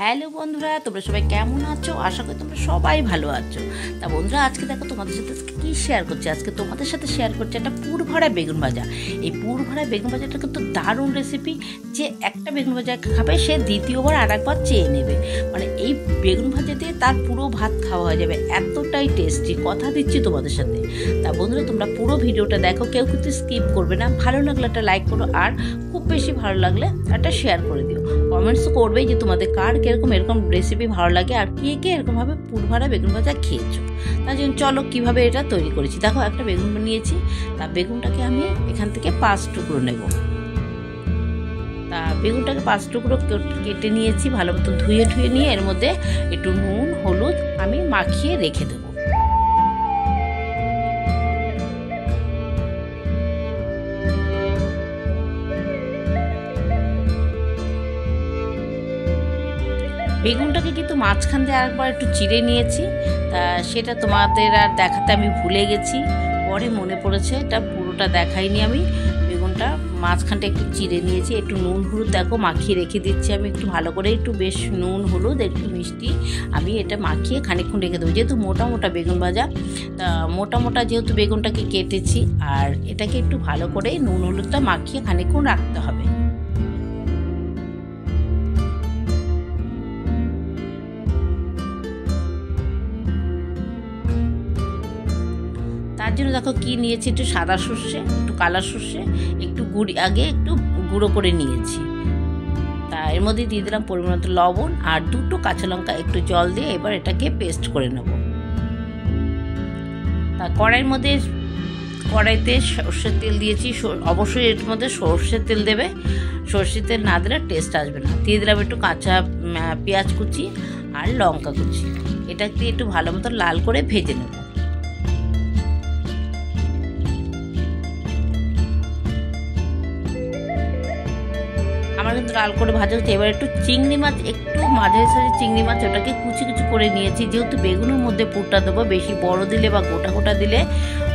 Hello বন্ধুরা, তোমরা সবাই কেমন আছো? আশা করি তোমরা সবাই ভালো আছো। তা বন্ধুরা, আজকে দেখো তোমাদের সাথে কী শেয়ার করছি। আজকে তোমাদের সাথে শেয়ার করছি একটা পুর ভরা বেগুন ভাজা। এই পুর ভরা বেগুন ভাজাটা কিন্তু দারুণ রেসিপি। যে একটা বেগুন ভাজা খাবে সে দ্বিতীয়বার আর একবার চেয়ে নেবে। মানে এই বেগুন ভাজা দিয়ে তার পুরো ভাত খাওয়া হয়ে যাবে, এতটাই টেস্টি, কথা দিচ্ছি তোমাদের সাথে। তা বন্ধুরা, তোমরা পুরো ভিডিওটা দেখো, কেউ কিন্তু স্কিপ করবে না। ভালো লাগলে একটা লাইক করো, আর খুব বেশি ভালো লাগলে একটা শেয়ার করে দিও। কমেন্টস করবেই যে তোমাদের কার কিরকম এরকম রেসিপি ভালো লাগে, আর কে কে এরকমভাবে পুর ভরা বেগুন ভাজা খেয়েছো। তার জন্য চলো কীভাবে এটা তৈরি করেছি। দেখো, একটা বেগুন নিয়েছি। তা বেগুনটাকে আমি এখান থেকে 5 টুকরো নেব। তা বেগুনটাকে 5 টুকরো কেটে নিয়েছি, ভালো মতো ধুয়ে নিয়ে এর মধ্যে একটু নুন হলুদ আমি মাখিয়ে রেখে দেবো। বেগুনটাকে কিন্তু মাঝখান দিয়ে আরেকবার একটু চিড়ে নিয়েছি। তা সেটা তোমাদের আর দেখাতে আমি ভুলে গেছি, পরে মনে পড়েছে, এটা পুরোটা দেখাইনি আমি। বেগুনটা মাঝখানটা একটু চিড়ে নিয়েছি, একটু নুন হলুদ দেখো মাখিয়ে রেখে দিচ্ছি আমি একটু ভালো করে, একটু বেশ নুন হলুদ একটু মিষ্টি আমি এটা মাখিয়ে খানিকক্ষণ রেখে দেবো। যেহেতু মোটা মোটা বেগুন ভাজা, তা মোটা যেহেতু বেগুনটাকে কেটেছি, আর এটাকে একটু ভালো করে নুন হলুদটা মাখিয়ে খানিকক্ষণ রাখতে হবে। তার জন্য দেখো কি নিয়েছি, একটু সাদা সর্ষে, একটু কালা সর্ষে, একটু একটু গুঁড়ো করে নিয়েছি। তা এর মধ্যে দিয়ে দিলাম পরিমাণ মতো লবণ আর 2টো কাঁচা লঙ্কা একটু জল দিয়ে এবার এটাকে পেস্ট করে নেব। তা কড়াইতে সর্ষের তেল দিয়েছি। অবশ্যই এর মধ্যে সর্ষের তেল দেবে, সর্ষের তেল না দিলে টেস্ট আসবে না। দিয়ে দিলাম একটু কাঁচা পেঁয়াজ কুচি আর লঙ্কা কুচি, এটা দিয়ে একটু ভালো মতো লাল করে ভেজে নেব। আমার কিন্তু লাল করে ভাজা হচ্ছে। এবার একটু চিংড়ি মাছ, একটু মাঝারি সাইজের চিংড়ি মাছ, ওটাকে কুচি করে নিয়েছি। যেহেতু বেগুনের মধ্যে পুরটা দেবো, বেশি বড় দিলে বা গোটা দিলে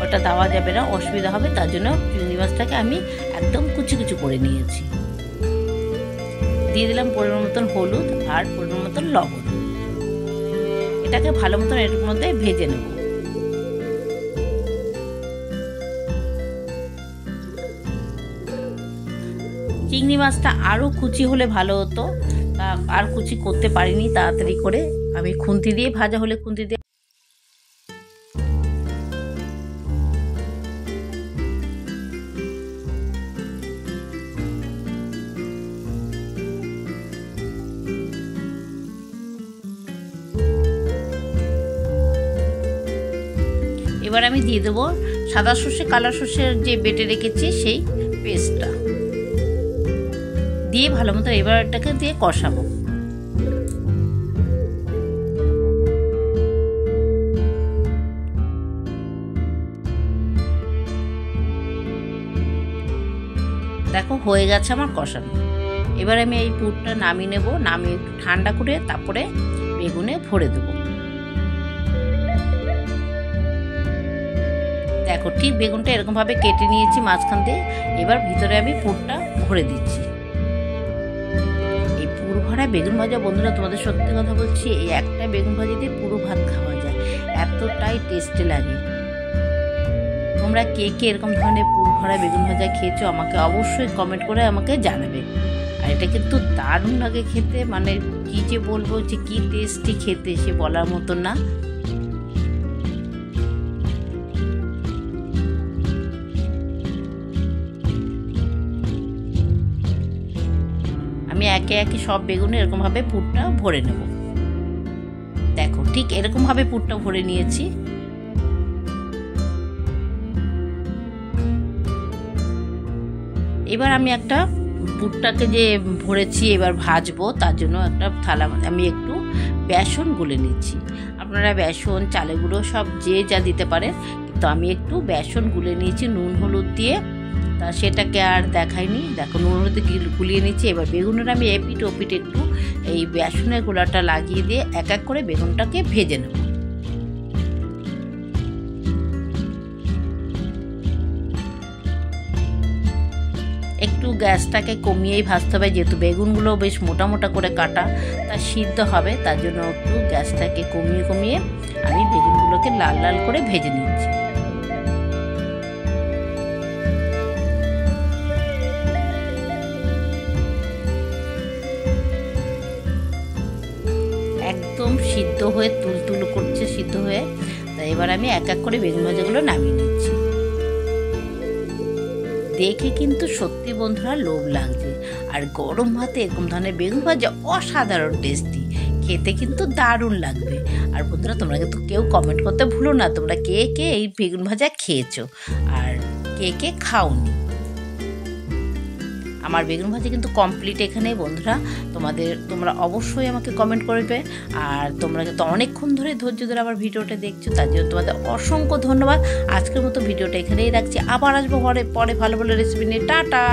ওটা দেওয়া যাবে না, অসুবিধা হবে। তার জন্য চিংড়ি মাছটাকে আমি একদম কুচি করে নিয়েছি। দিয়ে দিলাম পরিমাণ মতন হলুদ আর পরিমাণ মতন লবণ। এটাকে ভালো মতন এর মধ্যে ভেজে নেব। চিংড়ি মাছটা আরও কুচি হলে ভালো হতো, তা আর কুচি করতে পারিনি তাড়াতাড়ি করে। আমি খুন্তি দিয়ে ভাজা হলে খুন্তি দিয়ে। এবার আমি দিয়ে দেবো সাদা সর্ষে কালো সর্ষের যে বেটে রেখেছি সেই পেস্টটা দিয়ে ভালো মতো এবার এটাকে দিয়ে কষাবো। দেখো হয়ে গেছে আমার কষানো। এবার আমি এই পুরটা নামিয়ে নেব, নামিয়ে একটু ঠান্ডা করে তারপরে বেগুনে ভরে দেবো। দেখো ঠিক বেগুনটা এরকমভাবে কেটে নিয়েছি মাঝখান দিয়ে। এবার ভিতরে আমি পুরটা ভরে দিচ্ছি। এই পুর ভরা বেগুন ভাজা বন্ধুরা, তোমাদের সত্যি কথা বলছি, এই একটা বেগুন ভাজা দিয়ে পুরো ভাত খাওয়া যায়, এতটাই টেস্টি লাগে। তোমরা কে কে এরকম ধরনের পুর ভরা বেগুন ভাজা খেয়েছো আমাকে অবশ্যই কমেন্ট করে আমাকে জানাবে। আর এটা কিন্তু দারুণ লাগে খেতে, মানে কি যে বলবো, যে কি টেস্টি খেতে সে বলার মতো না। আমি একে সব বেগুনে এরকমভাবে পুরটা ভরে নেব। দেখো ঠিক এরকমভাবে পুরটা ভরে নিয়েছি। এবার আমি একটা পুরটাকে যে ভরেছি এবার ভাজবো, তার জন্য একটা থালা আমি একটু বেসন গুলে নিচ্ছি। আপনারা বেসন চালের গুঁড়ো সব যে যা দিতে পারেন, কিন্তু আমি একটু বেসন গুলে নিয়েছি নুন হলুদ দিয়ে। তা সেটাকে আর দেখাইনি, দেখো নুন হলুদ গুলিয়ে নিচ্ছি। এবার বেগুনের আমি এপিট ওপিট একটু এই বেসনের গোলাটা লাগিয়ে দিয়ে এক করে বেগুনটাকে ভেজে নেব। একটু গ্যাসটাকে কমিয়েই ভাজতে হবে, যেহেতু বেগুনগুলো বেশ মোটা মোটা করে কাটা, তা সিদ্ধ হবে, তার জন্য একটু গ্যাসটাকে কমিয়ে কমিয়ে আমি বেগুনগুলোকে লাল লাল করে ভেজে নিচ্ছি। একদম সিদ্ধ হয়ে তুলতুল করছে, সিদ্ধ হয়ে। তাই এবার আমি এক এক করে বেগুন ভাজাগুলো নামিয়ে নিচ্ছি। দেখে কিন্তু সত্যি বন্ধুরা লোভ লাগছে, আর গরম ভাতে এরকম ধরনের বেগুন ভাজা অসাধারণ টেস্টি, খেতে কিন্তু দারুণ লাগবে। আর বন্ধুরা তোমরা কিন্তু কেউ কমেন্ট করতে ভুলো না, তোমরা কে কে এই বেগুন ভাজা খেয়েছো আর কে কে খাওনি। আমার বেগুন ভাজি কিন্তু কমপ্লিট এখানে বন্ধুরা। তোমরা অবশ্যই আমাকে কমেন্ট করবে, আর তোমরা কিন্তু অনেকক্ষণ ধরে ধৈর্য ধরে আমার ভিডিওটা দেখছো, তার জন্য তোমাদের অসংখ্য ধন্যবাদ। আজকের মতো ভিডিওটা এখানেই রাখছি, আবার আসবো পরে ভালো ভালো রেসিপি নিয়ে। টাটা।